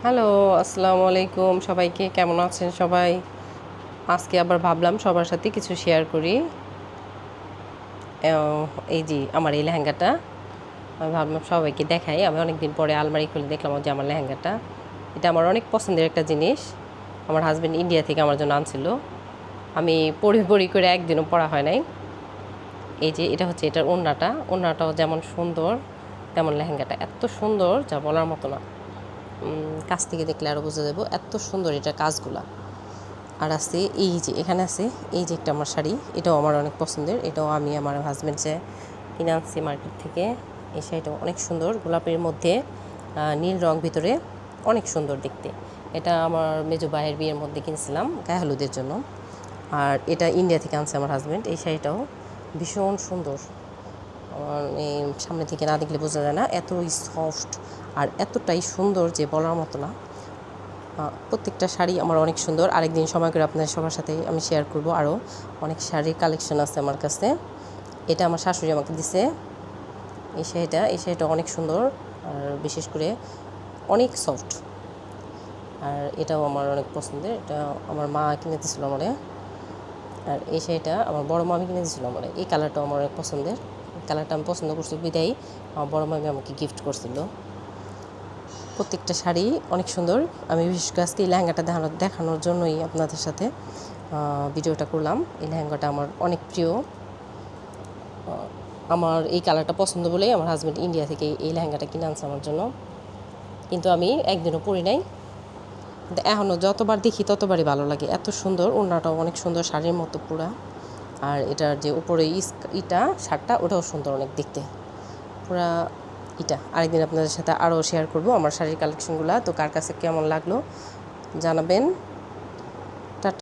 Hello, আসসালামু আলাইকুম সবাইকে। কেমন আছেন সবাই? আজকে আবার ভাবলাম সবার সাথে কিছু শেয়ার করি। এই যে আমার এই লেহেঙ্গাটা আমি ভাবলাম সবাইকে দেখাই। আমি অনেকদিন পরে আলমারি খুলে দেখলাম যে আমার লেহেঙ্গাটা। এটা আমার অনেক পছন্দের একটা জিনিস। আমার হাসব্যান্ড ইন্ডিয়া থেকে আমার জন্য আনছিল। আমি পরি করে একদিনও পরা হয় নাই। এই যে এটা হচ্ছে এটার ওড়নাটাও যেমন সুন্দর তেমন লেহেঙ্গাটা এত সুন্দর যা বলার মতো না। কাছ থেকে দেখলে আরও বোঝা যাবে এত সুন্দর এটার কাজগুলা। আর আছে এই যে এখানে আছে এই যে একটা আমার শাড়ি, এটাও আমার অনেক পছন্দের। এটাও আমি আমার হাজব্যান্ড যে কিনে আনছি মার্কেট থেকে। এই শাড়িটাও অনেক সুন্দর, গোলাপের মধ্যে নীল রং ভিতরে, অনেক সুন্দর দেখতে। এটা আমার মেজো ভাইয়ের বিয়ের মধ্যে কিনছিলাম গায়ে হলুদের জন্য। আর এটা ইন্ডিয়া থেকে আনছে আমার হাজব্যান্ড। এই শাড়িটাও ভীষণ সুন্দর। এই সামনে থেকে না দেখলে বোঝা যায় না, এতই সফট আর এতটাই সুন্দর যে বলার মতো না। প্রত্যেকটা শাড়ি আমার অনেক সুন্দর। আরেকদিন সময় করে আপনাদের সবার সাথে আমি শেয়ার করব। আরও অনেক শাড়ির কালেকশন আছে আমার কাছে। এটা আমার শাশুড়ি আমাকে দিছে এই শাড়িটা অনেক সুন্দর আর বিশেষ করে অনেক সফট। আর এটাও আমার অনেক পছন্দের। এটা আমার মা কিনে দিয়েছিল আমারে। আর এই শাড়িটা আমার বড় মামি কিনে দিয়েছিল আমারে। এই কালারটাও আমার অনেক পছন্দের। কালারটা আমি পছন্দ করছি বিদায়ী আমার বড় মামি আমাকে গিফট করছিল। প্রত্যেকটা শাড়ি অনেক সুন্দর। আমি বিশেষ করে আজকে এই লেহেঙ্গাটা দেখানোর জন্যই আপনাদের সাথে ভিডিওটা করলাম। এই লেহেঙ্গাটা আমার অনেক প্রিয়। আমার এই কালারটা পছন্দ বলেই আমার হাজব্যান্ড ইন্ডিয়া থেকে এই লেহেঙ্গাটা কিনে আনছে আমার জন্য। কিন্তু আমি একদিনও পরি নাই, কিন্তু এখনও যতবার দেখি ততবারই ভালো লাগে। এত সুন্দর, ওড়নাটাও অনেক সুন্দর শাড়ির মতো পুরা। আর এটার যে উপরে শার্টটা ওটাও সুন্দর অনেক দেখতে পুরা। আরেকদিন আপনাদের সাথে আরও শেয়ার করব আমার শাড়ির কালেকশনগুলো। তো কার কাছে কেমন লাগলো জানাবেন।